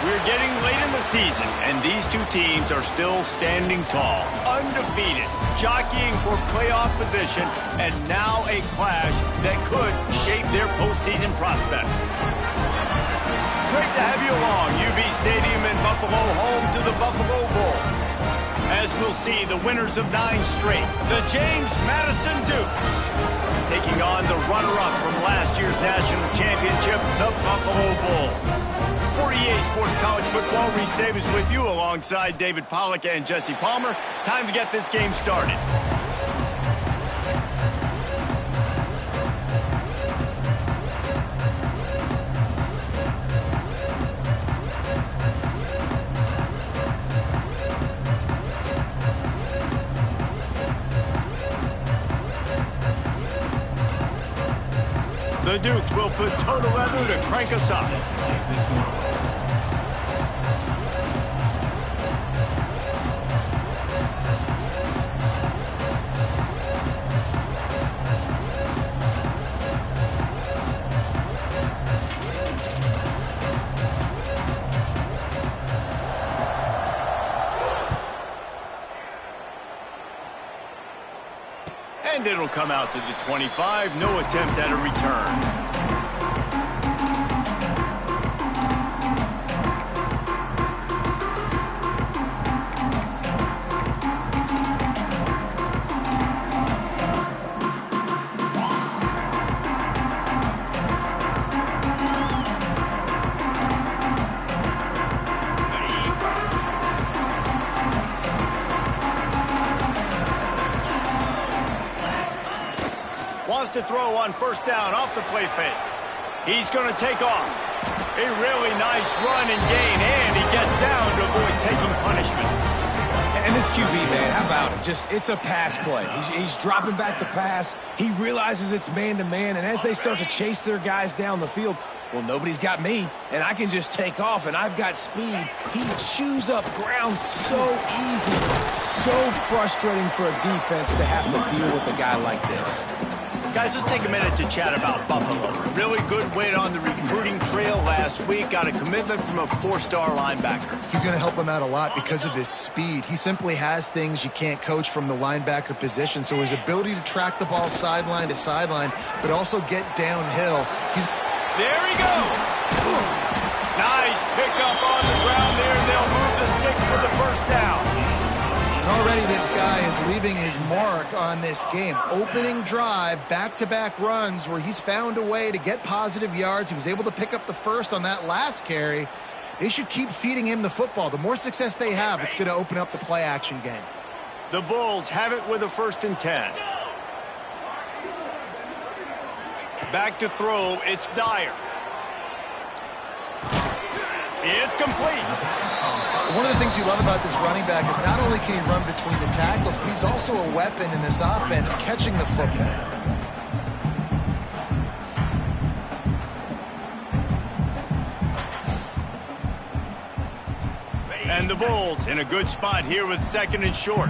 We're getting late in the season, and these two teams are still standing tall, undefeated, jockeying for playoff position, and now a clash that could shape their postseason prospects. Great to have you along, UB Stadium in Buffalo, home to the Buffalo Bulls. As we'll see, the winners of 9 straight, the James Madison Dukes, taking on the runner-up from last year's national championship, the Buffalo Bulls. For EA Sports College Football, Reese Davis with you alongside David Pollack and Jesse Palmer. Time to get this game started. The Dukes will put total leather to crank us up. And it'll come out to the 25. No attempt at a return. Wants to throw on first down off the play fake. He's going to take off. A really nice run and gain, and he gets down to avoid taking punishment. And this QB, man, how about it? It's a pass play. He's dropping back to pass. He realizes it's man-to-man, and as they start to chase their guys down the field, well, nobody's got me, and I can just take off, and I've got speed. He chews up ground so easy. So frustrating for a defense to have to deal with a guy like this. Guys, let's take a minute to chat about Buffalo. Really good win on the recruiting trail last week. Got a commitment from a 4-star linebacker. He's going to help them out a lot because of his speed. He simply has things you can't coach from the linebacker position. So his ability to track the ball sideline to sideline, but also get downhill. There he goes. Nice pickup on the ground there. They'll move the sticks for the first down. And already this guy is leaving his mark on this game. Opening drive, back-to-back runs where he's found a way to get positive yards. He was able to pick up the first on that last carry. They should keep feeding him the football. The more success they have, it's going to open up the play-action game. The Bulls have it with a 1st and 10. Back to throw, it's Dyer. It's complete. One of the things you love about this running back is not only can he run between the tackles, but he's also a weapon in this offense, catching the football. And the Bulls in a good spot here with 2nd and short.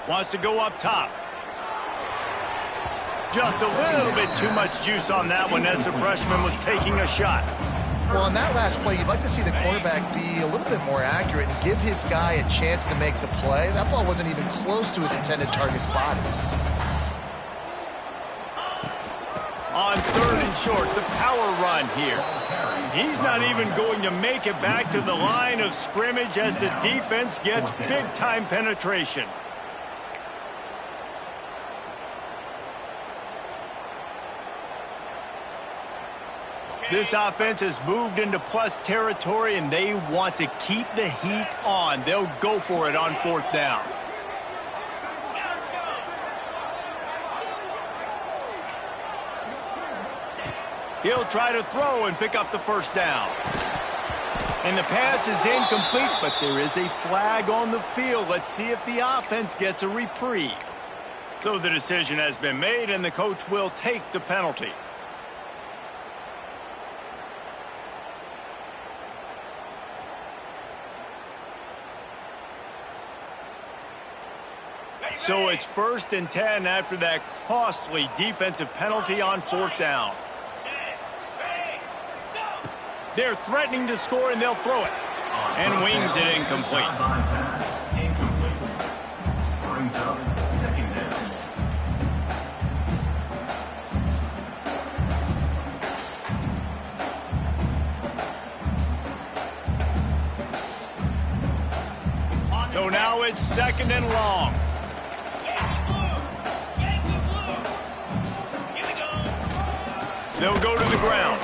Wants to go up top. Just a little bit too much juice on that one as the freshman was taking a shot. Well, on that last play, you'd like to see the quarterback be a little bit more accurate and give his guy a chance to make the play. That ball wasn't even close to his intended target's body. On 3rd and short, the power run here. He's not even going to make it back to the line of scrimmage as the defense gets big-time penetration. This offense has moved into plus territory, and they want to keep the heat on. They'll go for it on 4th down. He'll try to throw and pick up the first down. And the pass is incomplete, but there is a flag on the field. Let's see if the offense gets a reprieve. So the decision has been made, and the coach will take the penalty. So it's 1st and 10 after that costly defensive penalty on 4th down. They're threatening to score, and they'll throw it. And wings it incomplete. Brings up 2nd down. So now it's 2nd and long. They'll go to the ground.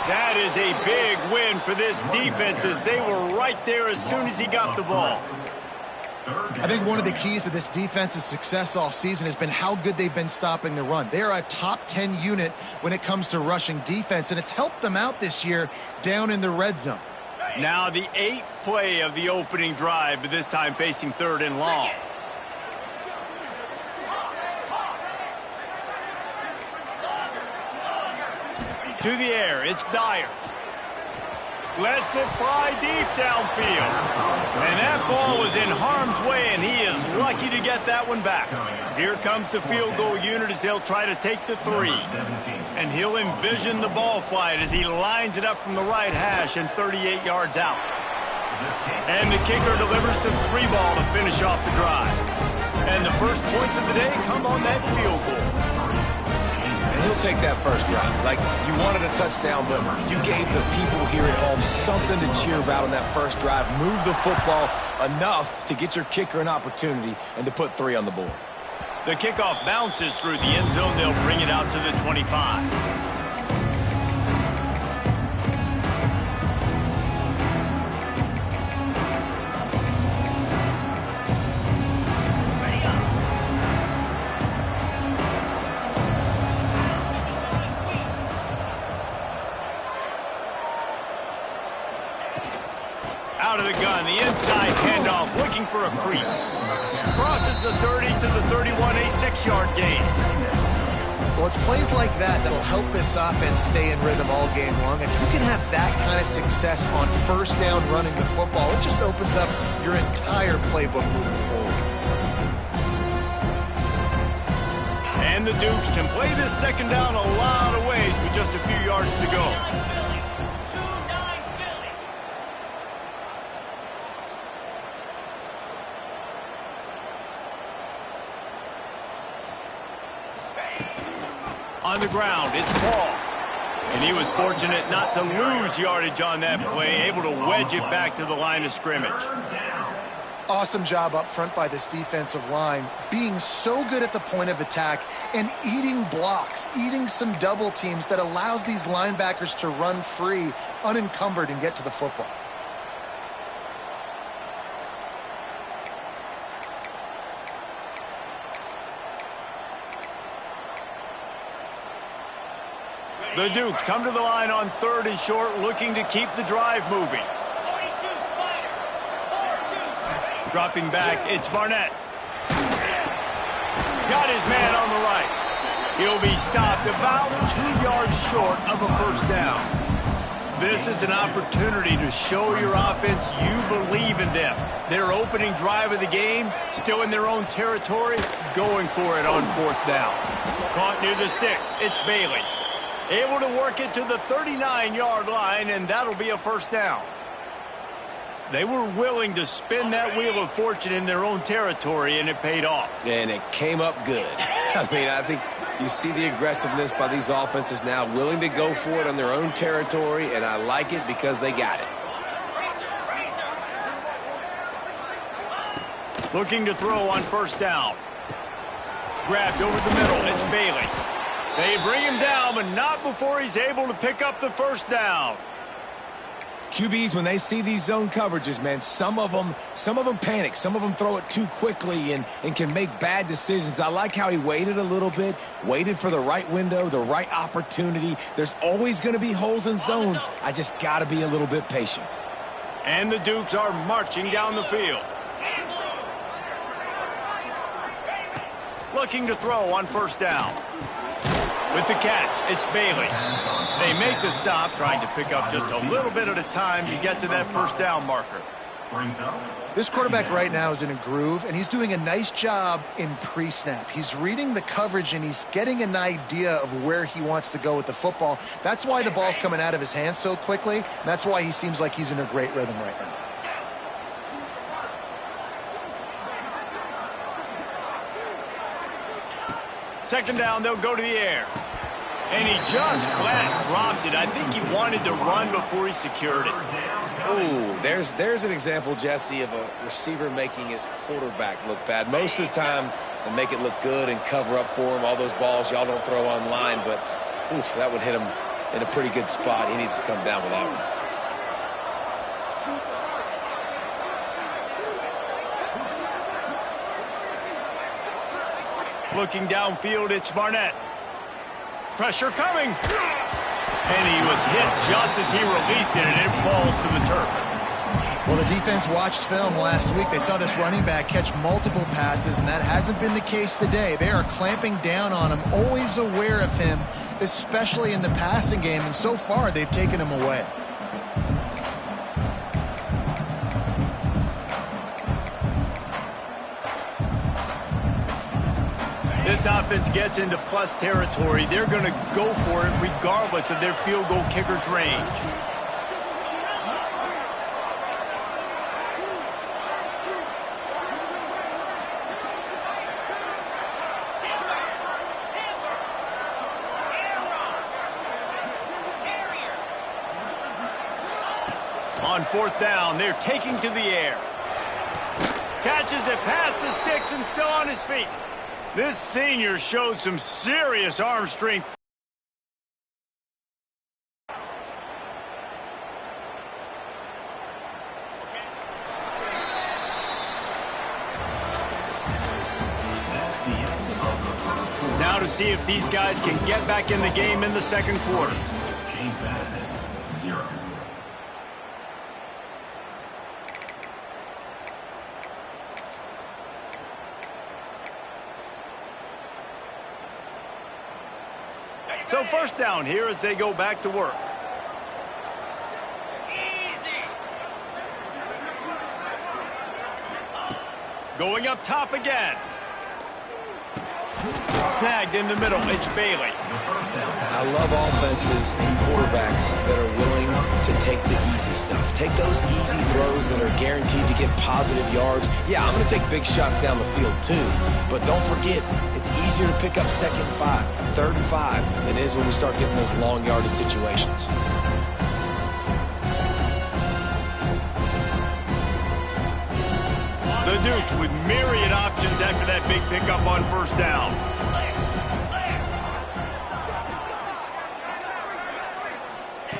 That is a big win for this defense as they were right there as soon as he got the ball. I think one of the keys to this defense's success all season has been how good they've been stopping the run. They're a top 10 unit when it comes to rushing defense, and it's helped them out this year down in the red zone. Now the 8th play of the opening drive, but this time facing 3rd and long. To the air, it's Dyer. Lets it fly deep downfield. And that ball was in harm's way, and he is lucky to get that one back. Here comes the field goal unit as they'll try to take the 3. And he'll envision the ball flight as he lines it up from the right hash and 38 yards out. And the kicker delivers the 3 ball to finish off the drive. And the first points of the day come on that field goal. And he'll take that first drive. Like, you wanted a touchdown, but you gave the people here at home something to cheer about on that first drive. Move the football enough to get your kicker an opportunity and to put 3 on the board. The kickoff bounces through the end zone. They'll bring it out to the 25. Out of the gun, the inside handoff, looking for a crease. Crosses the 30 to the 31, a 6-yard gain. Well, it's plays like that that'll help this offense stay in rhythm all game long. If you can have that kind of success on 1st down running the football, it just opens up your entire playbook moving forward. And the Dukes can play this 2nd down a lot of ways with just a few yards to go. On the ground, it's Paul. And he was fortunate not to lose yardage on that play, able to wedge it back to the line of scrimmage. Awesome job up front by this defensive line, being so good at the point of attack and eating blocks, eating some double teams that allows these linebackers to run free, unencumbered, and get to the football. The Dukes come to the line on 3rd and short, looking to keep the drive moving. Dropping back, it's Barnett. Got his man on the right. He'll be stopped about 2 yards short of a 1st down. This is an opportunity to show your offense you believe in them. Their opening drive of the game, still in their own territory, going for it on 4th down. Caught near the sticks, it's Bailey. Able to work it to the 39-yard line, and that'll be a 1st down. They were willing to spin that wheel of fortune in their own territory, and it paid off. And it came up good. I mean, I think you see the aggressiveness by these offenses now, willing to go for it on their own territory, and I like it because they got it. Looking to throw on 1st down. Grabbed over the middle, it's Bailey. They bring him down, but not before he's able to pick up the 1st down. QBs, when they see these zone coverages, man, some of them panic. Some of them throw it too quickly and can make bad decisions. I like how he waited a little bit, waited for the right window, the right opportunity. There's always going to be holes in zones. I just got to be a little bit patient. And the Dukes are marching down the field. Looking to throw on 1st down. With the catch, it's Bailey. They make the stop, trying to pick up just a little bit at a time to get to that 1st down marker. Brings up. This quarterback right now is in a groove, and he's doing a nice job in pre-snap. He's reading the coverage, and he's getting an idea of where he wants to go with the football. That's why the ball's coming out of his hands so quickly, and that's why he seems like he's in a great rhythm right now. Second down, they'll go to the air. And he just flat dropped it. I think he wanted to run before he secured it. Ooh, there's an example, Jesse, of a receiver making his quarterback look bad. Most of the time, they make it look good and cover up for him. All those balls y'all don't throw online, but oof, that would hit him in a pretty good spot. He needs to come down with that one. Looking downfield, it's Barnett. Pressure coming. And he was hit just as he released it, and it falls to the turf. Well, the defense watched film last week. They saw this running back catch multiple passes, and that hasn't been the case today. They are clamping down on him, always aware of him, especially in the passing game, and so far they've taken him away. This offense gets into plus territory. They're going to go for it regardless of their field goal kicker's range. On fourth down, they're taking to the air. Catches it past the sticks and still on his feet. This senior showed some serious arm strength. Now to see if these guys can get back in the game in the second quarter. James Madison, 0. So first down here as they go back to work. Going up top again. Snagged in the middle. It's Bailey. I love offenses and quarterbacks that are willing to take the easy stuff. Take those easy throws that are guaranteed to get positive yards. Yeah, I'm going to take big shots down the field too. But don't forget, it's easier to pick up second and 5, third and 5 than it is when we start getting those long yardage situations. The Dukes with myriad options after that big pickup on first down.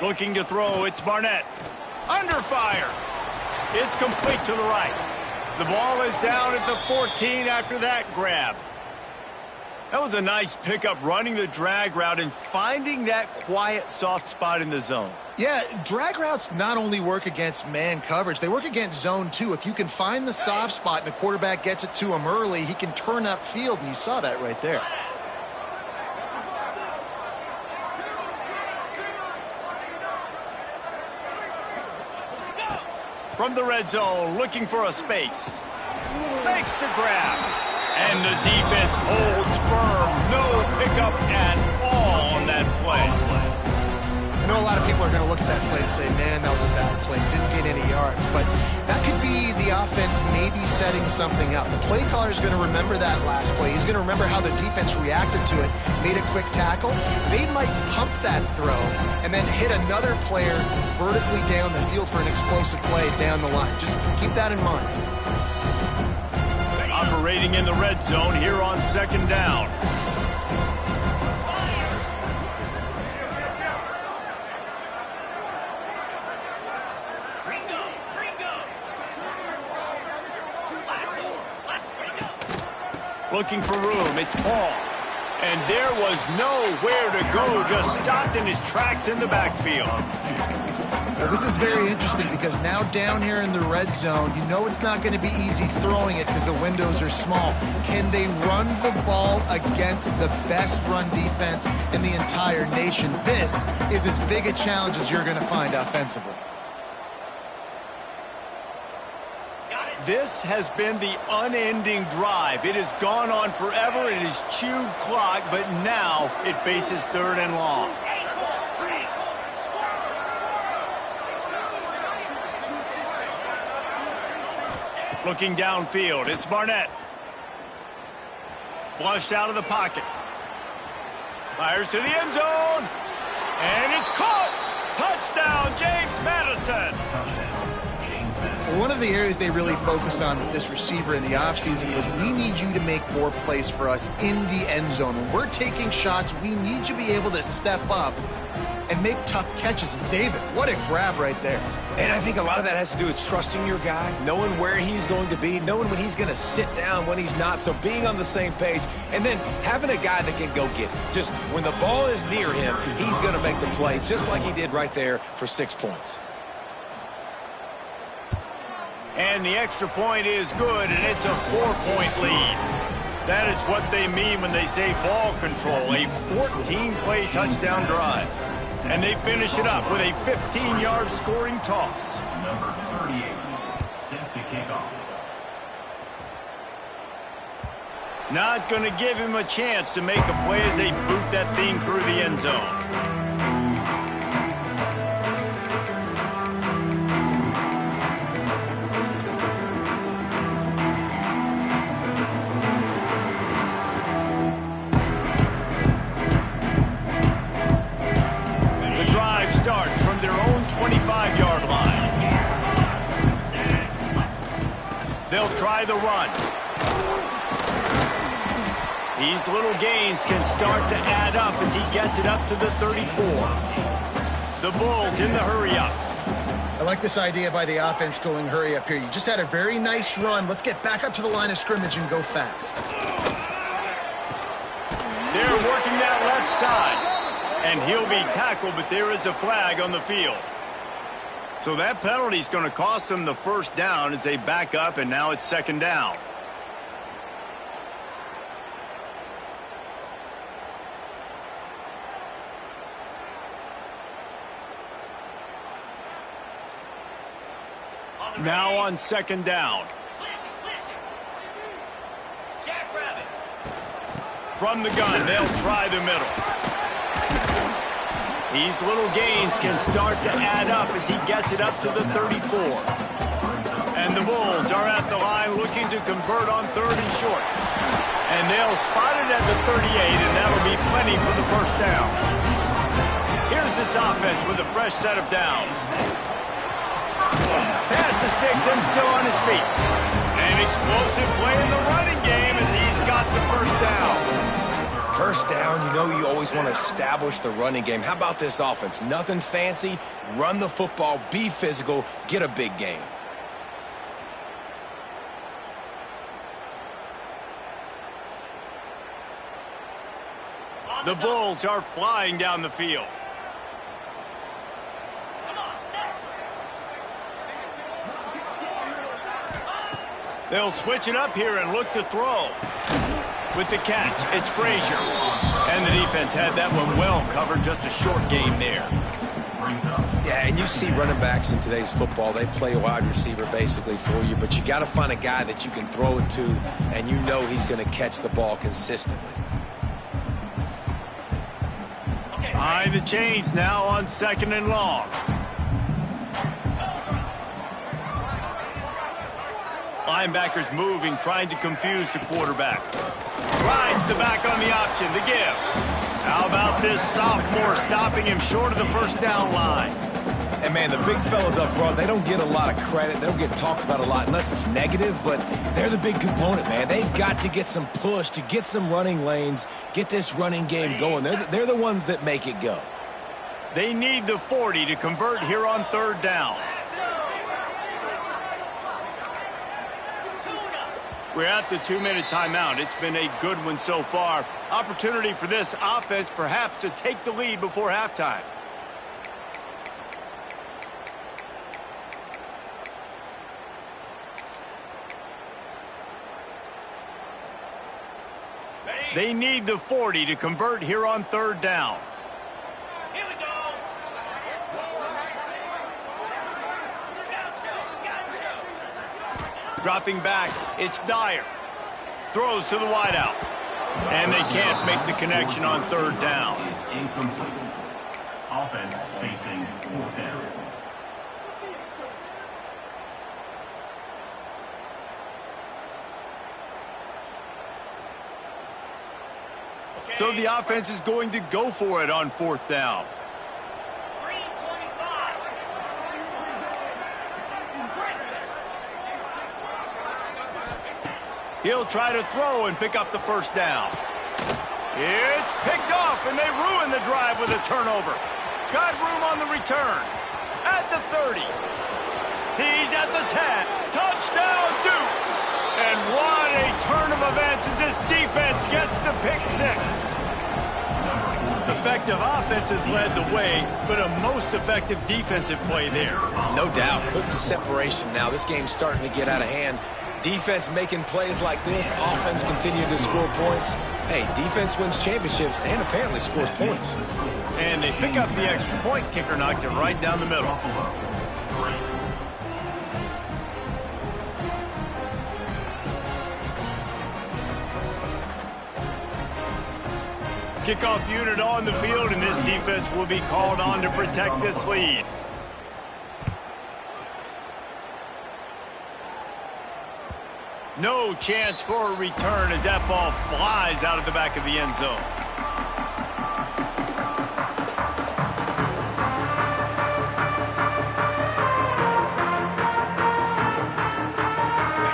Looking to throw, it's Barnett. Under fire. It's complete to the right. The ball is down at the 14 after that grab. That was a nice pickup, running the drag route and finding that quiet, soft spot in the zone. Yeah, drag routes not only work against man coverage, they work against zone too. If you can find the soft spot and the quarterback gets it to him early, he can turn upfield, and you saw that right there. From the red zone, looking for a space. Makes the grab. And the defense holds firm. No pickup at all on that play. I know a lot of people are going to look at that play and say, man, that was a bad play. Didn't gain any yards. But that could be the offense maybe setting something up. The play caller is going to remember that last play. He's going to remember how the defense reacted to it, made a quick tackle. They might pump that throw and then hit another player vertically down the field for an explosive play down the line. Just keep that in mind. Operating in the red zone here on second down. Looking for room, it's Paul. And there was nowhere to go, just stopped in his tracks in the backfield. Well, this is very interesting because now down here in the red zone, you know it's not going to be easy throwing it because the windows are small. Can they run the ball against the best run defense in the entire nation? This is as big a challenge as you're going to find offensively. This has been the unending drive. It has gone on forever. It has chewed clock, but now it faces 3rd and long. Looking downfield, it's Barnett. Flushed out of the pocket. Fires to the end zone. And it's caught. Touchdown, James Madison. One of the areas they really focused on with this receiver in the offseason was we need you to make more plays for us in the end zone. When we're taking shots, we need you to be able to step up and make tough catches. And David, what a grab right there. And I think a lot of that has to do with trusting your guy, knowing where he's going to be, knowing when he's going to sit down, when he's not, so being on the same page, and then having a guy that can go get it. Just when the ball is near him, he's going to make the play, just like he did right there for 6 points. And the extra point is good, and it's a 4-point lead. That is what they mean when they say ball control, a 14-play touchdown drive. And they finish it up with a 15-yard scoring toss. Number 38, set to kick off. Not going to give him a chance to make a play as they boot that thing through the end zone. Starts from their own 25-yard line. They'll try the run. These little gains can start to add up as he gets it up to the 34. The Bulls in the hurry-up. I like this idea by the offense going hurry up here. You just had a very nice run. Let's get back up to the line of scrimmage and go fast. They're working that left side. And he'll be tackled, but there is a flag on the field. So that penalty is going to cost them the first down as they back up, and now it's 2nd down. Now on 2nd down. From the gun, they'll try the middle. These little gains can start to add up as he gets it up to the 34. And the Bulls are at the line looking to convert on 3rd and short. And they'll spot it at the 38, and that'll be plenty for the first down. Here's this offense with a fresh set of downs. Pass the sticks and still on his feet. An explosive play in the running game as he's got the first down. First down, you know you always want to establish the running game. How about this offense? Nothing fancy. Run the football, be physical, get a big gain. The Bulls are flying down the field. They'll switch it up here and look to throw. With the catch, it's Frazier. And the defense had that one well covered, just a short game there. Yeah, and you see running backs in today's football, they play a wide receiver basically for you, but you got to find a guy that you can throw it to, and you know he's going to catch the ball consistently. Behind the chains now on 2nd and long. Linebackers moving, trying to confuse the quarterback. Rides the back on the option, the give. How about this sophomore stopping him short of the first down line? And, man, the big fellas up front, they don't get a lot of credit. They don't get talked about a lot unless it's negative, but they're the big component, man. They've got to get some push, to get some running lanes, get this running game going. They're the ones that make it go. They need the 40 to convert here on 3rd down. We're at the 2-minute timeout. It's been a good one so far. Opportunity for this offense perhaps to take the lead before halftime. They need the 40 to convert here on 3rd down. Here we go. Dropping back, it's Dyer. Throws to the wideout. And they can't make the connection on third down. Is incomplete. Offense facing fourth down. So the offense is going to go for it on fourth down. He'll try to throw and pick up the first down. It's picked off, and they ruin the drive with a turnover. Got room on the return. At the 30. He's at the 10. Touchdown, Dukes! And what a turn of events as this defense gets the pick six. Effective offense has led the way, but a most effective defensive play there. No doubt. Good separation now. This game's starting to get out of hand. Defense making plays like this. Offense continuing to score points. Hey, defense wins championships and apparently scores points. And they pick up the extra point. Kicker knocked it right down the middle. Kickoff unit on the field, and this defense will be called on to protect this lead. No chance for a return as that ball flies out of the back of the end zone.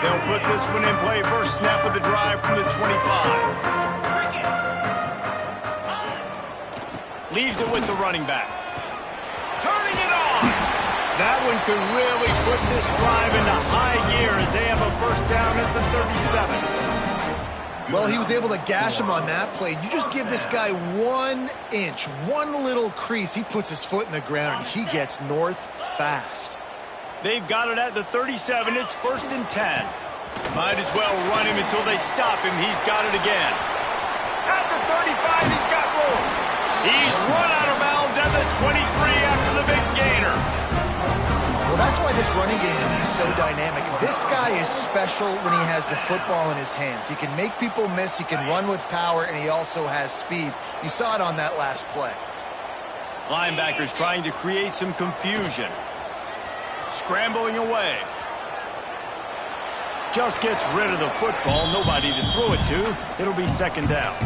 They'll put this one in play. First snap of the drive from the 25. Leaves it with the running back. Turning it on! That one could really put this drive into high gear as they have a first down at the 37. Well, he was able to gash him on that play. You just give this guy 1 inch, one little crease. He puts his foot in the ground, and he gets north fast. They've got it at the 37. It's 1st and 10. Might as well run him until they stop him. He's got it again. At the 35, he's got room. He's run out of bounds at the 23 after the big gainer. Well, that's why this running game can be so dynamic. This guy is special when he has the football in his hands. He can make people miss, he can run with power, and he also has speed. You saw it on that last play. Linebackers trying to create some confusion. Scrambling away. Just gets rid of the football. Nobody to throw it to. It'll be 2nd down.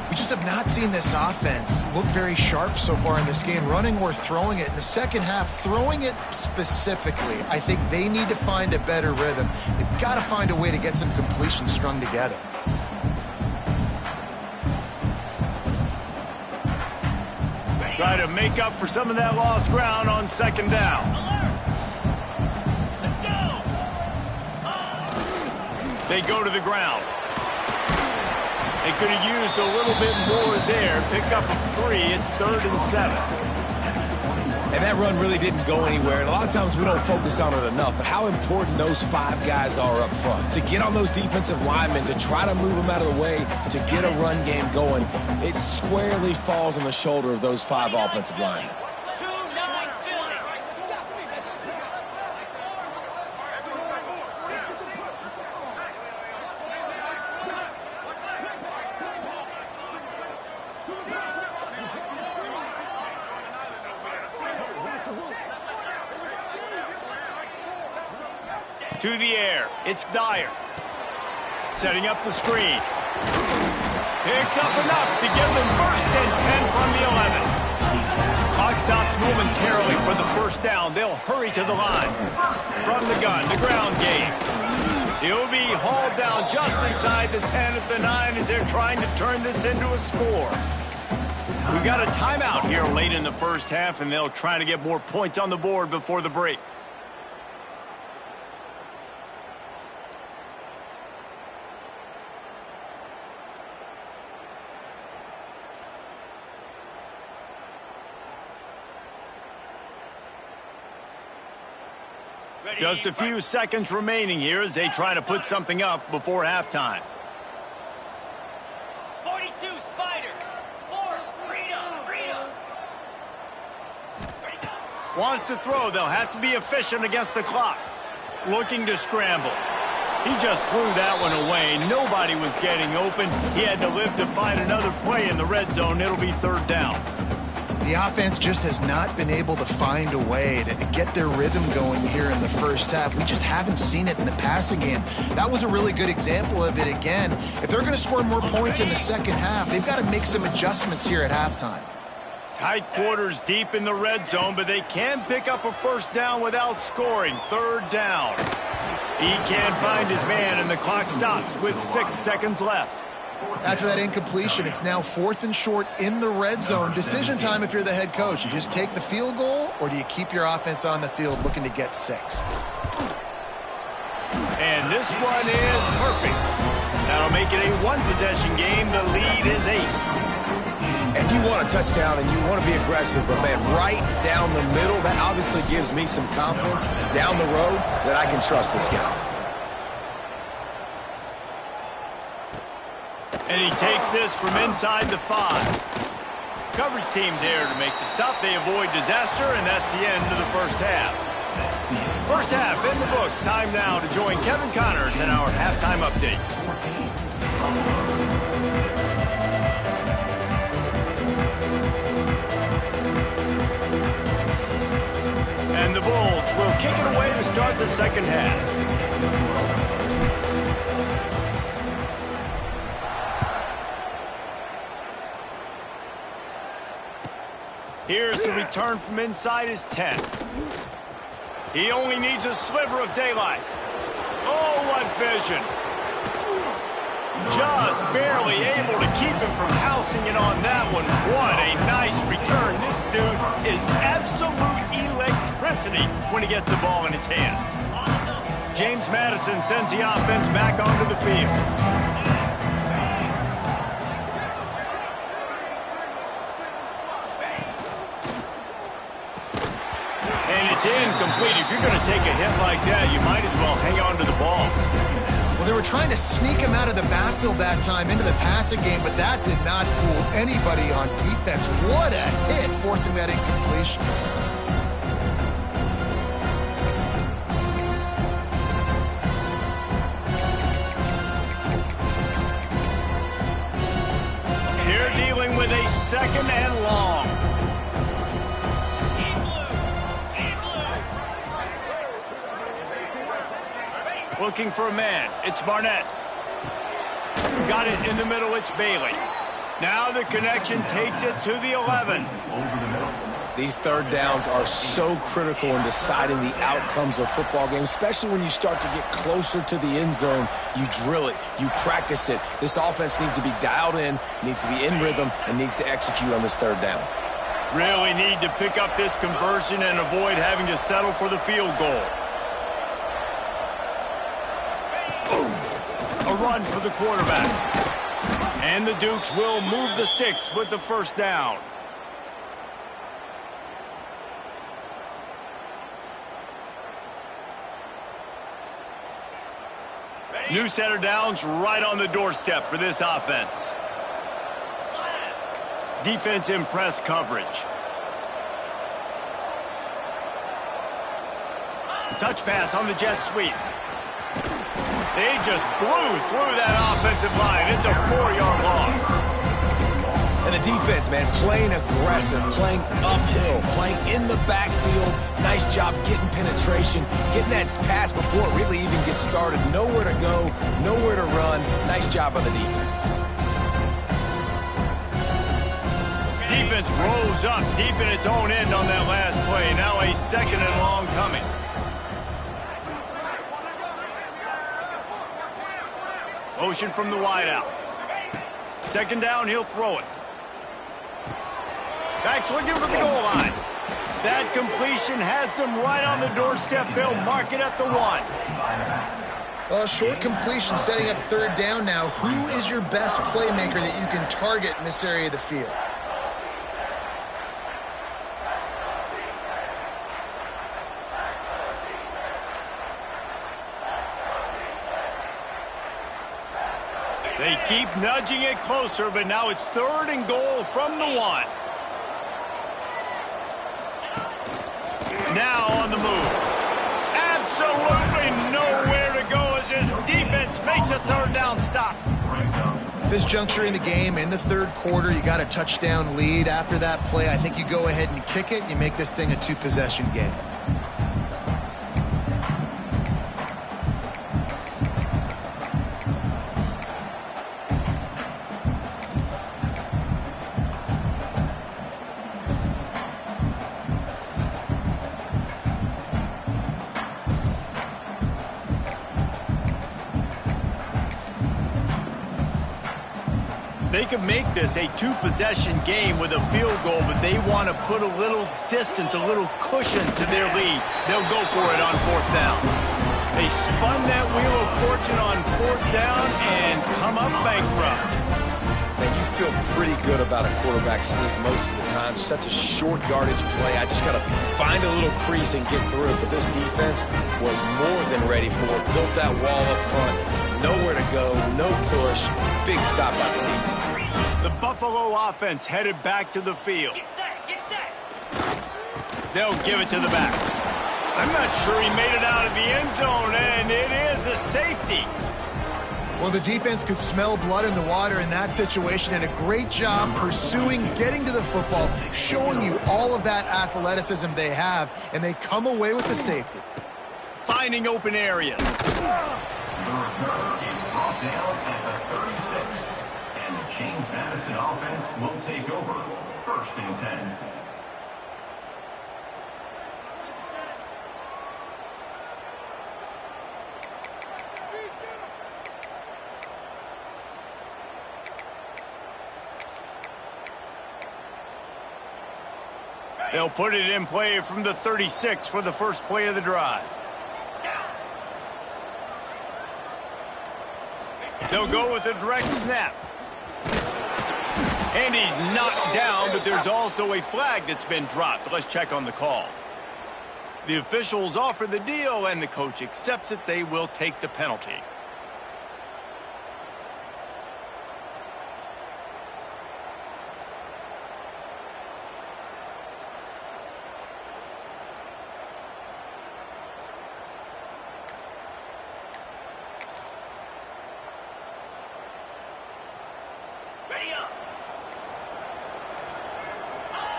We just have not seen this offense look very sharp so far in this game, running or throwing it. In the second half, throwing it specifically, I think they need to find a better rhythm. They've got to find a way to get some completions strung together. Try to make up for some of that lost ground on 2nd down. They go to the ground. They could have used a little bit more there. Pick up a 3. It's 3rd and 7. And that run really didn't go anywhere. And a lot of times we don't focus on it enough. But how important those 5 guys are up front. To get on those defensive linemen, to try to move them out of the way, to get a run game going, it squarely falls on the shoulder of those 5 offensive linemen. To the air, it's Dyer. Setting up the screen. Picks up enough to give them 1st and 10 from the 11. Clock stops momentarily for the 1st down. They'll hurry to the line. From the gun, the ground game. He'll be hauled down just inside the 10 at the 9 as they're trying to turn this into a score. We've got a timeout here late in the 1st half, and they'll try to get more points on the board before the break. Just a few seconds remaining here as they try to put something up before halftime. 42 Spiders. 4 freedom. Wants to throw. They'll have to be efficient against the clock. Looking to scramble. He just threw that one away. Nobody was getting open. He had to live to find another play in the red zone. It'll be third down. The offense just has not been able to find a way to get their rhythm going here in the first half. We just haven't seen it in the passing game. That was a really good example of it again. If they're going to score more points in the second half, they've got to make some adjustments here at halftime. Tight quarters deep in the red zone, but they can pick up a first down without scoring. Third down. He can't find his man, and the clock stops with 6 seconds left. After that incompletion, it's now 4th and short in the red zone. Decision time if you're the head coach. You just take the field goal, or do you keep your offense on the field looking to get 6? And this one is perfect. That'll make it a one-possession game. The lead is 8. And you want a touchdown, and you want to be aggressive, but, man, right down the middle, that obviously gives me some confidence down the road that I can trust this guy. And he takes this from inside the 5. Coverage team there to make the stop. They avoid disaster, and that's the end of the first half. First half in the books. Time now to join Kevin Connors in our halftime update. And the Bulls will kick it away to start the second half. Here's the return from inside his 10. He only needs a sliver of daylight. Oh, what vision. Just barely able to keep him from housing it on that one. What a nice return. This dude is absolute electricity when he gets the ball in his hands. James Madison sends the offense back onto the field. It's incomplete. If you're going to take a hit like that, you might as well hang on to the ball. Well, they were trying to sneak him out of the backfield that time into the passing game, but that did not fool anybody on defense. What a hit, forcing that incompletion. They're dealing with a second and long. Looking for a man. It's Barnett. Got it in the middle. It's Bailey. Now the connection takes it to the 11. These third downs are so critical in deciding the outcomes of football games, especially when you start to get closer to the end zone. You drill it. You practice it. This offense needs to be dialed in, needs to be in rhythm, and needs to execute on this third down. Really need to pick up this conversion and avoid having to settle for the field goal. A run for the quarterback. And the Dukes will move the sticks with the first down. New set of downs right on the doorstep for this offense. Defense in press coverage. Touch pass on the jet sweep. They just blew through that offensive line. It's a 4-yard loss. And the defense, man, playing aggressive, playing uphill, playing in the backfield. Nice job getting penetration, getting that pass before it really even gets started. Nowhere to go, nowhere to run. Nice job by the defense. Defense rose up deep in its own end on that last play. Now a second and long coming. Motion from the wideout. Second down, he'll throw it. Backs looking for the goal line. That completion has them right on the doorstep. They'll mark it at the 1. Well, a short completion setting up third down now. Who is your best playmaker that you can target in this area of the field? They keep nudging it closer, but now it's third and goal from the 1. Now on the move. Absolutely nowhere to go as this stop. This juncture in the game, in the third quarter, you got a touchdown lead. After that play, I think you go ahead and kick it. You make this thing a two-possession game. They could make this a two-possession game with a field goal, but they want to put a little distance, a little cushion to their lead. They'll go for it on fourth down. They spun that wheel of fortune on fourth down and come up bankrupt. Man, you feel pretty good about a quarterback sneak most of the time. Such a short yardage play. I just got to find a little crease and get through it. But this defense was more than ready for it. Built that wall up front. Nowhere to go, no push. Big stop by the knee. The Buffalo offense headed back to the field. Get set, get set. They'll give it to the back. I'm not sure he made it out of the end zone, and it is a safety. Well, the defense could smell blood in the water in that situation, and a great job pursuing, getting to the football, showing you all of that athleticism they have, and they come away with the safety. Finding open areas. The return is brought down at the 36. And the James Madison offense will take over. 1st and 10. They'll put it in play from the 36 for the first play of the drive. They'll go with a direct snap. And he's knocked down, but there's also a flag that's been dropped. Let's check on the call. The officials offer the deal, and the coach accepts it. They will take the penalty.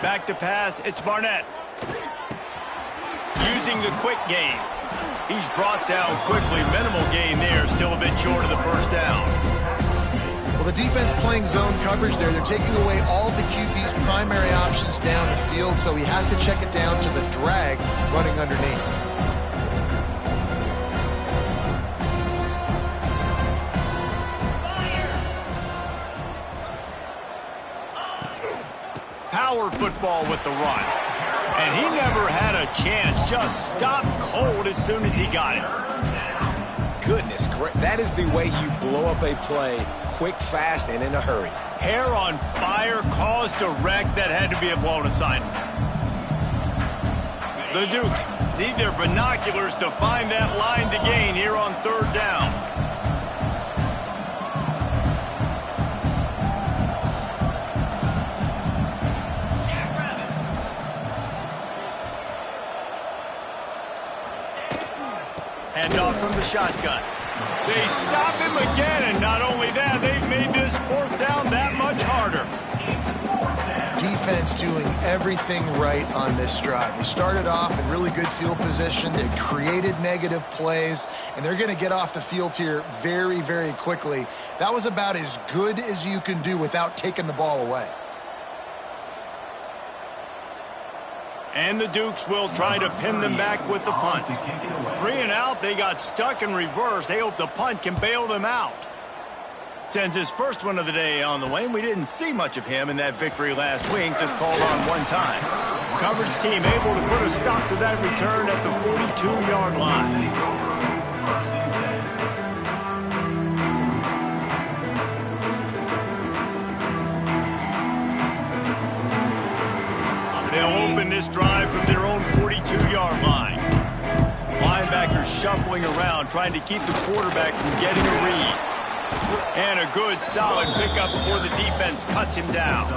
Back to pass, it's Barnett. Using the quick game. He's brought down quickly. Minimal gain there, still a bit short of the first down. Well, the defense playing zone coverage there. They're taking away all of the QB's primary options down the field, so he has to check it down to the drag running underneath. Power football with the run. And he never had a chance. Just stopped cold as soon as he got it. Goodness, that is the way you blow up a play quick, fast, and in a hurry. Hair on fire, caused a wreck that had to be a blown assignment. The Duke need their binoculars to find that line to gain here on third down. Handoff from the shotgun. They stop him again, and not only that, they've made this fourth down that much harder. Defense doing everything right on this drive. They started off in really good field position. They created negative plays, and they're going to get off the field here very, very quickly. That was about as good as you can do without taking the ball away. And the Dukes will try to pin them back with the punt. 3 and out, they got stuck in reverse. They hope the punt can bail them out. Sends his first one of the day on the way. We didn't see much of him in that victory last week, just called on one time. Coverage team able to put a stop to that return at the 42-yard line. They'll open this drive from their own 42-yard line. Linebackers shuffling around, trying to keep the quarterback from getting a read. And a good, solid pickup before the defense cuts him down.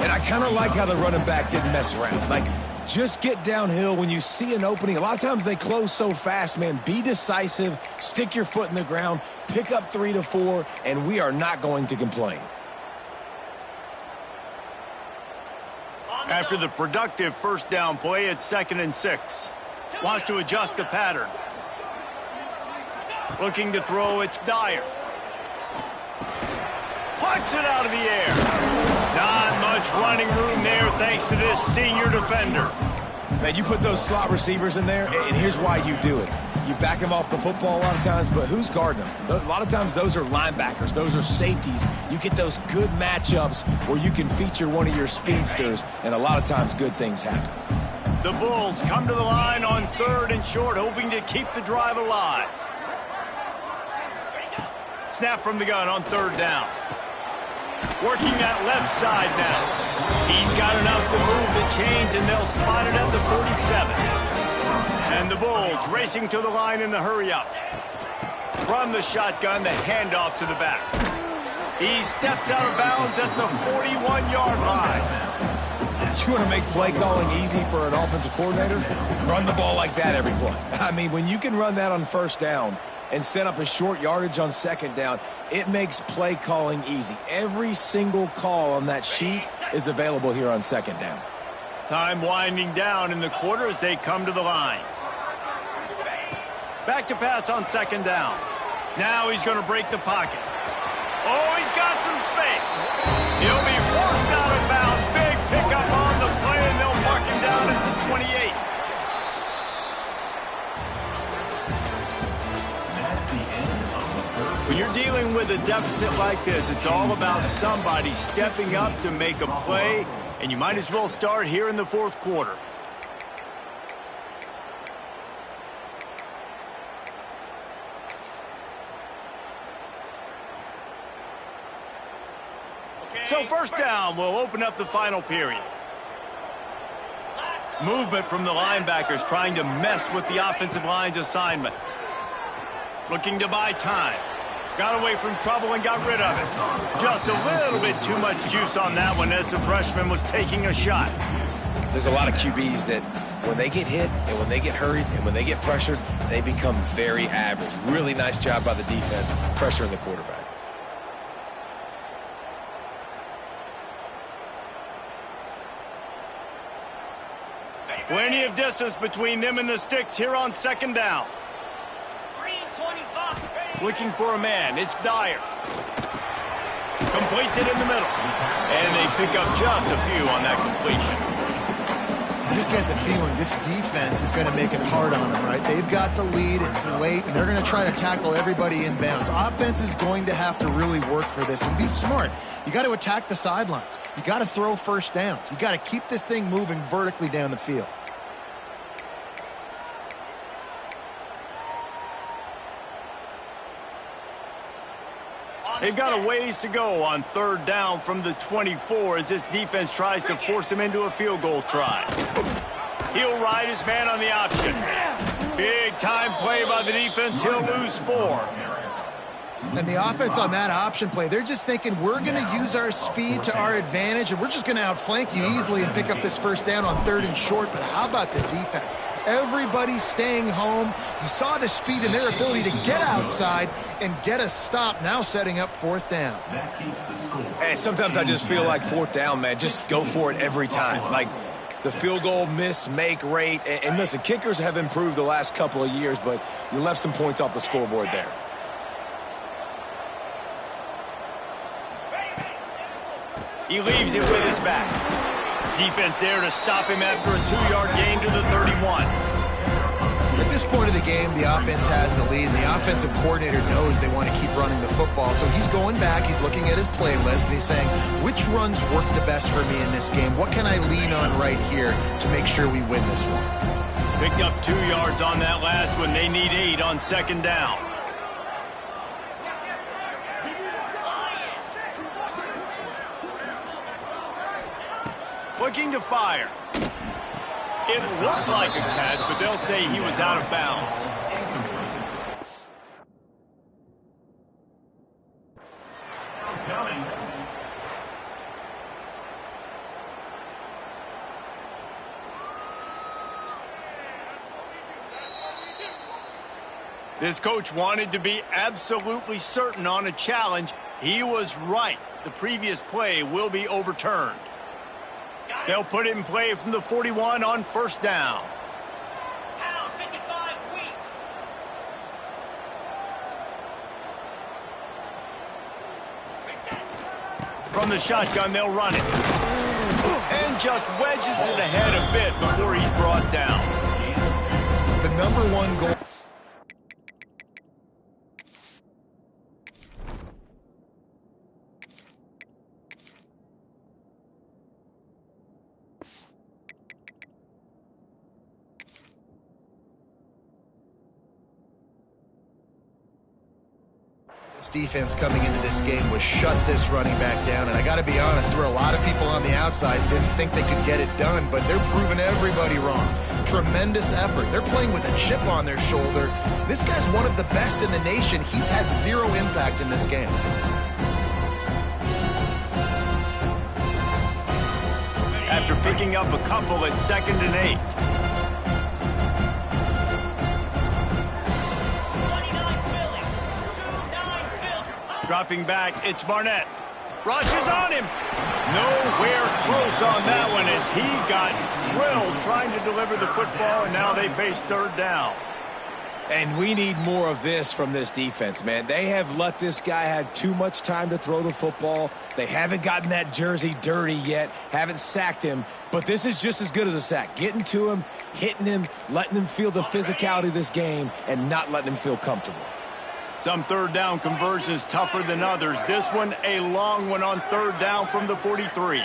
And I kind of like how the running back didn't mess around. Like, Just get downhill when you see an opening. A lot of times they close so fast, man. Be decisive, stick your foot in the ground, pick up 3 to 4, and we are not going to complain. After the productive first down play, it's 2nd and 6. Wants to adjust the pattern. Looking to throw, it's Dyer. Punts it out of the air. Not much running room there thanks to this senior defender. Man, you put those slot receivers in there, and here's why you do it. You back them off the football a lot of times, but who's guarding them? A lot of times those are linebackers. Those are safeties. You get those good matchups where you can feature one of your speedsters, and a lot of times good things happen. The Bulls come to the line on 3rd and short, hoping to keep the drive alive. Snap from the gun on 3rd down. Working that left side now. He's got enough to move the chains, and they'll spot it at the 47. And the Bulls racing to the line in the hurry-up. From the shotgun, the handoff to the back. He steps out of bounds at the 41-yard line. You want to make play calling easy for an offensive coordinator? Run the ball like that every play. I mean, when you can run that on 1st down and set up a short yardage on 2nd down, it makes play calling easy. Every single call on that sheet is available here on 2nd down. Time winding down in the quarter as they come to the line. Back to pass on 2nd down. Now he's going to break the pocket. Oh, he's got some space. He'll be forced out of bounds. Big pickup on the play, and they'll mark him down at the 28. When you're dealing with a deficit like this, it's all about somebody stepping up to make a play, and you might as well start here in the 4th quarter. So 1st down will open up the final period. Movement from the linebackers trying to mess with the offensive line's assignments. Looking to buy time. Got away from trouble and got rid of it. Just a little bit too much juice on that one as the freshman was taking a shot. There's a lot of QBs that when they get hit and when they get hurried and when they get pressured, they become very average. Really nice job by the defense pressuring the quarterback. Plenty of distance between them and the sticks here on 2nd down. Looking for a man. It's Dyer. Completes it in the middle. And they pick up just a few on that completion. You just get the feeling this defense is going to make it hard on them, right? They've got the lead. It's late, and they're going to try to tackle everybody in bounds. Offense is going to have to really work for this and be smart. You got to attack the sidelines. You got to throw 1st downs. You got to keep this thing moving vertically down the field. They've got a ways to go on 3rd down from the 24 as this defense tries to force him into a field goal try. He'll ride his man on the option. Big time play by the defense. He'll lose 4. And the offense on that option play, they're just thinking we're going to use our speed to our advantage, and we're just going to outflank you easily and pick up this 1st down on 3rd and short. But how about the defense? Everybody's staying home. You saw the speed and their ability to get outside and get a stop, now setting up 4th down. And sometimes I just feel like 4th down, man, just go for it every time. Like the field goal miss-make rate. And listen, kickers have improved the last couple of years, but you left some points off the scoreboard there. He leaves it with his back. Defense there to stop him after a 2-yard gain to the 31. At this point of the game, the offense has the lead, and the offensive coordinator knows they want to keep running the football. So he's going back, he's looking at his playlist, and he's saying, which runs work the best for me in this game? What can I lean on right here to make sure we win this one? Picked up 2 yards on that last one. They need 8 on 2nd down. Looking to fire. It looked like a catch, but they'll say he was out of bounds. Coming. This coach wanted to be absolutely certain on a challenge. He was right. The previous play will be overturned. They'll put it in play from the 41 on first down. Pound 55 weak. From the shotgun, they'll run it. And just wedges it ahead a bit before he's brought down. The #1 goal. This defense coming into this game was shut this running back down, and I got to be honest, there were a lot of people on the outside who didn't think they could get it done, but they're proving everybody wrong. Tremendous effort. They're playing with a chip on their shoulder. This guy's one of the best in the nation. He's had zero impact in this game. After picking up a couple at 2nd and 8. Dropping back, it's Barnett. Rushes on him. Nowhere close on that one as he got drilled trying to deliver the football, and now they face 3rd down. And we need more of this from this defense, man. They have let this guy have too much time to throw the football. They haven't gotten that jersey dirty yet, haven't sacked him, but this is just as good as a sack. Getting to him, hitting him, letting him feel the physicality of this game, and not letting him feel comfortable. Some 3rd down conversions tougher than others. This one a long one on 3rd down from the 43.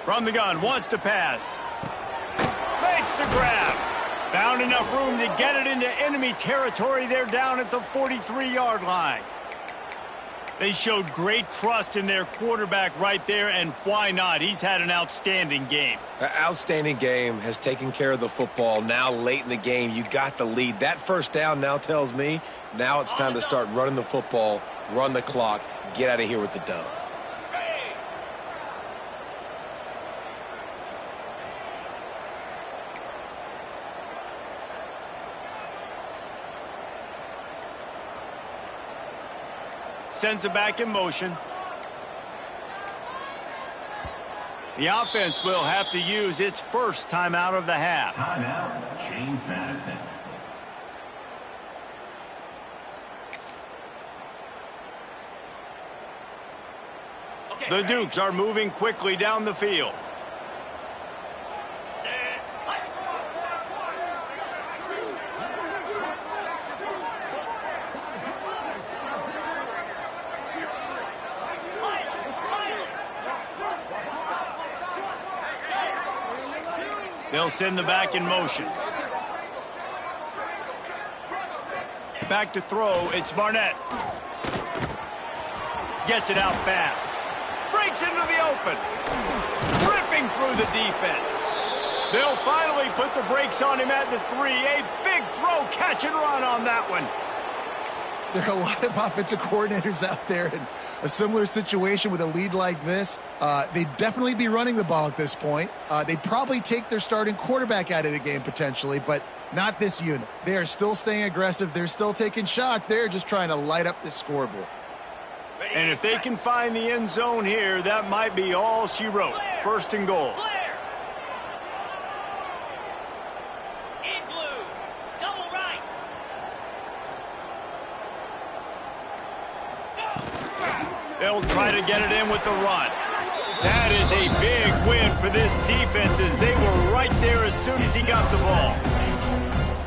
From the gun, wants to pass. Makes the grab. Found enough room to get it into enemy territory. They're down at the 43-yard line. They showed great trust in their quarterback right there, and why not? He's had an outstanding game. An outstanding game, has taken care of the football. Now late in the game, you got the lead. That first down now tells me now it's time to start running the football, run the clock, get out of here with the dub. Sends it back in motion. The offense will have to use its first timeout of the half. Timeout, James Madison. The Dukes are moving quickly down the field. They'll send the back in motion. Back to throw, it's Barnett. Gets it out fast. Breaks into the open. Ripping through the defense. They'll finally put the brakes on him at the 3. A big throw, catch and run on that one. There are a lot of offensive coordinators out there in a similar situation with a lead like this. They'd definitely be running the ball at this point. They'd probably take their starting quarterback out of the game potentially, but not this unit. They are still staying aggressive. They're still taking shots. They're just trying to light up the scoreboard. And if they can find the end zone here, that might be all she wrote. 1st and goal. They'll try to get it in with the run. That is a big win for this defense as they were right there as soon as he got the ball.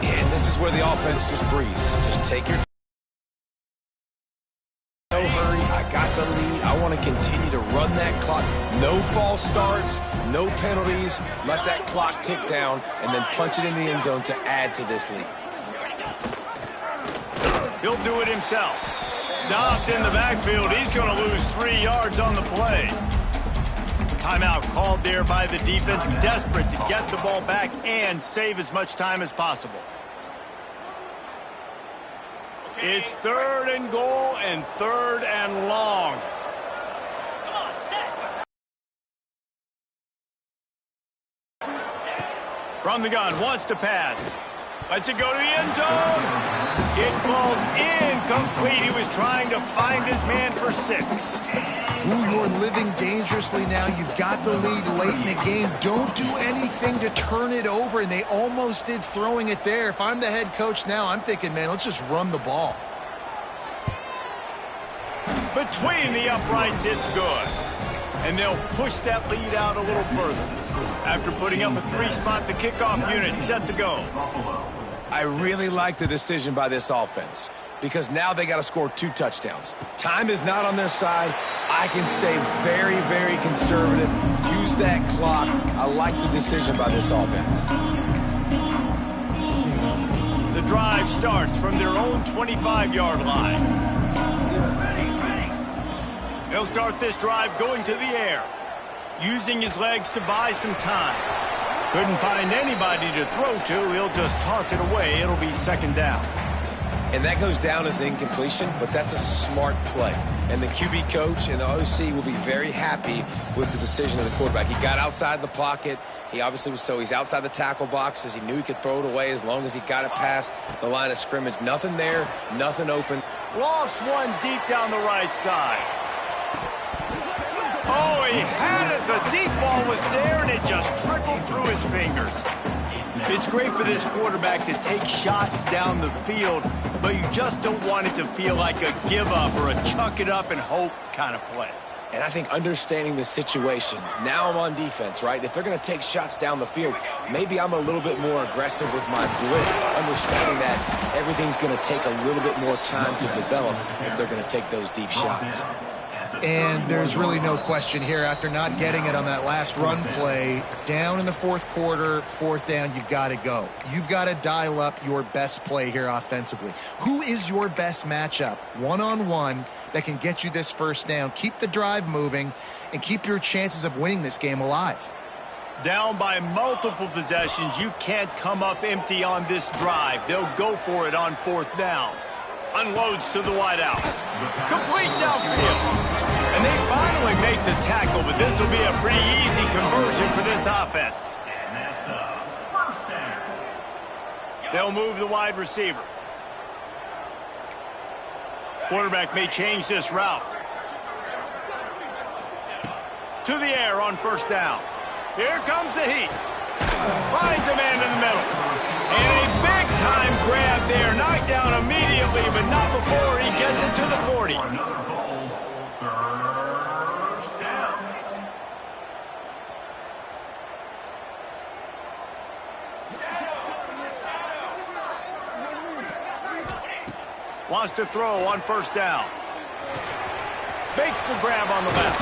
And this is where the offense just breathes. Just take your time. No hurry. I got the lead. I want to continue to run that clock. No false starts, no penalties. Let that clock tick down and then punch it in the end zone to add to this lead. He'll do it himself. Stopped in the backfield. He's going to lose 3 yards on the play. Timeout called there by the defense, desperate to get the ball back and save as much time as possible. It's 3rd and goal and 3rd and long. Come on, set. From the gun, wants to pass. Lets it go to the end zone. It falls incomplete. He was trying to find his man for 6. Ooh, you're living dangerously now. You've got the lead late in the game. Don't do anything to turn it over, and they almost did throwing it there. If I'm the head coach now, I'm thinking, man, let's just run the ball. Between the uprights, it's good. And they'll push that lead out a little further. After putting up a 3-spot, the kickoff unit set to go. I really like the decision by this offense because now they got to score 2 touchdowns. Time is not on their side. I can stay very, very conservative, use that clock. I like the decision by this offense. The drive starts from their own 25-yard line. He'll start this drive going to the air, using his legs to buy some time. Couldn't find anybody to throw to. He'll just toss it away. It'll be 2nd down. And that goes down as incompletion, but that's a smart play. And the QB coach and the OC will be very happy with the decision of the quarterback. He got outside the pocket. He obviously was he's outside the tackle boxes. He knew he could throw it away as long as he got it past the line of scrimmage. Nothing there, nothing open. Lost one deep down the right side. Oh, he had it. The deep ball was there, and it just trickled through his fingers. It's great for this quarterback to take shots down the field, but you just don't want it to feel like a give-up or a chuck it up and hope kind of play. And I think understanding the situation, now I'm on defense, right? If they're going to take shots down the field, maybe I'm a little bit more aggressive with my blitz, understanding that everything's going to take a little bit more time to develop if they're going to take those deep shots. And there's really no question here. After not getting it on that last run play, down in the 4th quarter, 4th down, you've got to go. You've got to dial up your best play here offensively. Who is your best matchup, one-on-one, that can get you this 1st down, keep the drive moving, and keep your chances of winning this game alive? Down by multiple possessions, you can't come up empty on this drive. They'll go for it on 4th down. Unloads to the wideout. Complete downfield. And they finally make the tackle, but this will be a pretty easy conversion for this offense. And that's a 1st down. They'll move the wide receiver. Quarterback may change this route. To the air on 1st down. Here comes the heat. Finds a man in the middle. And a big-time grab there. Knocked down immediately, but not before he gets it to the 40. Another Bulls 1st down. Wants to throw on 1st down. Makes the grab on the left.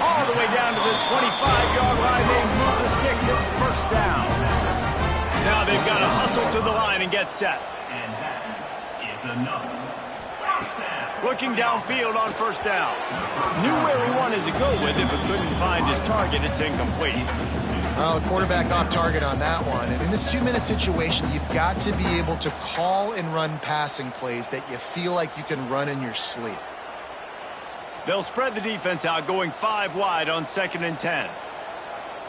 All the way down to the 25-yard line. They move the sticks. It's 1st down. Now they've got to hustle to the line and get set. And that is another 1st down. Looking downfield on 1st down. Knew where he wanted to go with it, but couldn't find his target. It's incomplete. Well, the quarterback off target on that one. And in this 2-minute situation, you've got to be able to call and run passing plays that you feel like you can run in your sleep. They'll spread the defense out, going 5 wide on 2nd and 10.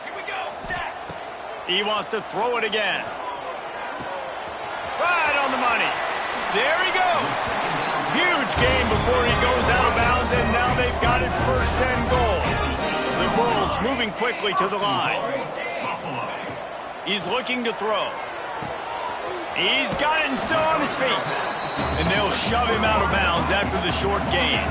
Here we go, set. He wants to throw it again. Right on the money. There he goes. Huge gain before he goes out of bounds, and now they've got it 1st and goal. The Bulls moving quickly to the line. He's looking to throw. He's got it and still on his feet. And they'll shove him out of bounds after the short gain.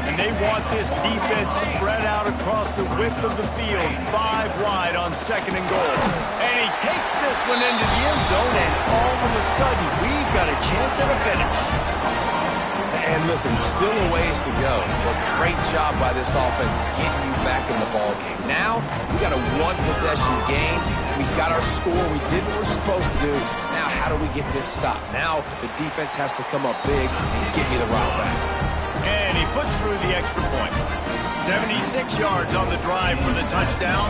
And they want this defense spread out across the width of the field, 5 wide on 2nd and goal. And he takes this one into the end zone, and all of a sudden, we've got a chance at a finish. And listen, still a ways to go, but great job by this offense getting you back in the ball game. Now, we got a 1-possession game. We got our score. We did what we're supposed to do. Now, how do we get this stopped? Now, the defense has to come up big and get me the route back. And he puts through the extra point. 76 yards on the drive for the touchdown.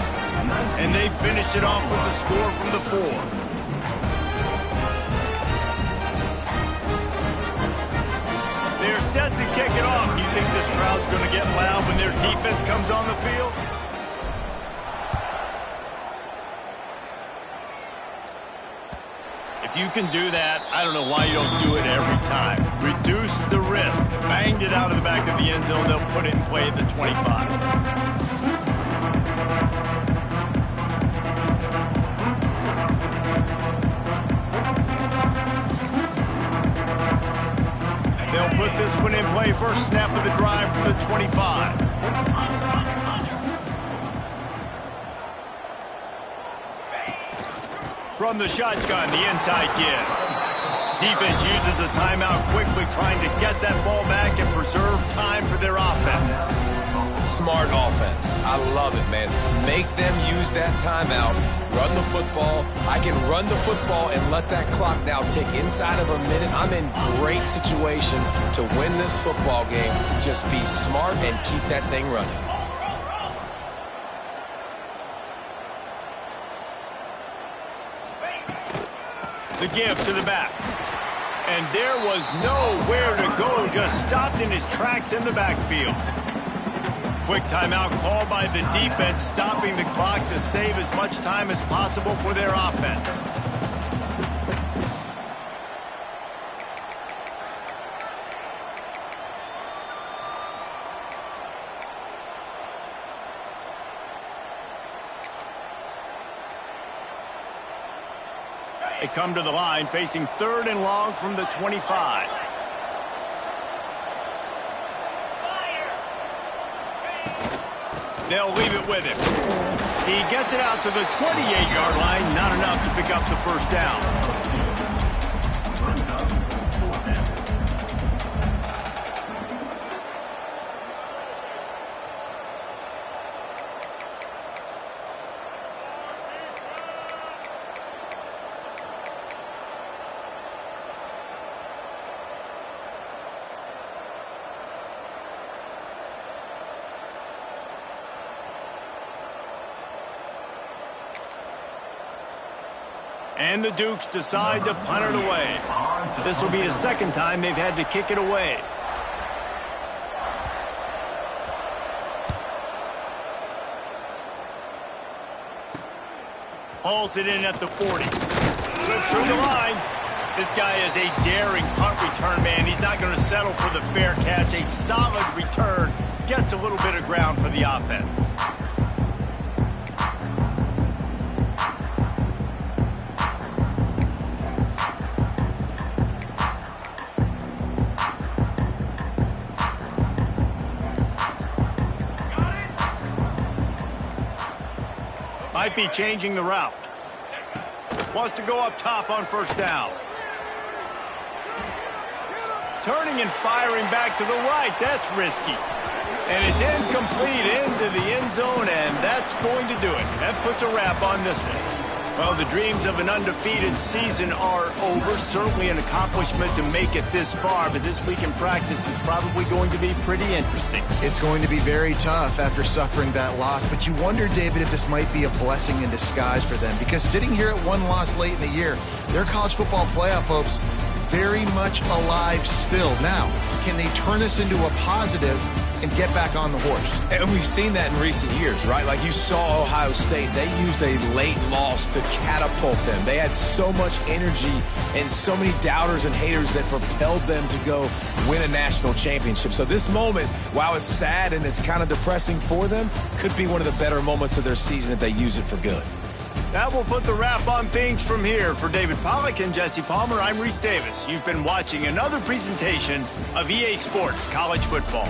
And they finish it off with the score from the 4. set to kick it off. You think this crowd's going to get loud when their defense comes on the field? If you can do that, I don't know why you don't do it every time. Reduce the risk. Banged it out of the back of the end zone. They'll put it in play at the 25. They'll put this one in play. First snap of the drive from the 25. From the shotgun, the inside give. Defense uses a timeout quickly, trying to get that ball back and preserve time for their offense. Smart offense. I love it, man. Make them use that timeout. Run the football. I can run the football and let that clock now tick inside of a minute. I'm in great situation to win this football game. Just be smart and keep that thing running. The give to the back. And there was nowhere to go, just stopped in his tracks in the backfield. Quick timeout called by the defense, stopping the clock to save as much time as possible for their offense. They come to the line, facing 3rd and long from the 25. They'll leave it with him. He gets it out to the 28-yard line, not enough to pick up the first down. And the Dukes decide to punt it away. This will be the second time they've had to kick it away. Hauls it in at the 40. Slips through the line. This guy is a daring punt return man. He's not going to settle for the fair catch. A solid return. Gets a little bit of ground for the offense. Might be changing the route. Wants to go up top on first down. Turning and firing back to the right. That's risky. And it's incomplete into the end zone, and that's going to do it. That puts a wrap on this one. Well, the dreams of an undefeated season are over. Certainly an accomplishment to make it this far, but this week in practice is probably going to be pretty interesting. It's going to be very tough after suffering that loss, but you wonder, David, if this might be a blessing in disguise for them, because sitting here at one loss late in the year, their college football playoff hopes very much alive still. Now, can they turn this into a positive and get back on the horse? And we've seen that in recent years, right? Like you saw Ohio State, they used a late loss to catapult them. They had so much energy and so many doubters and haters that propelled them to go win a national championship. So this moment, while it's sad and it's kind of depressing for them, could be one of the better moments of their season if they use it for good. That will put the wrap on things from here. For David Pollack and Jesse Palmer, I'm Reese Davis. You've been watching another presentation of EA Sports College Football.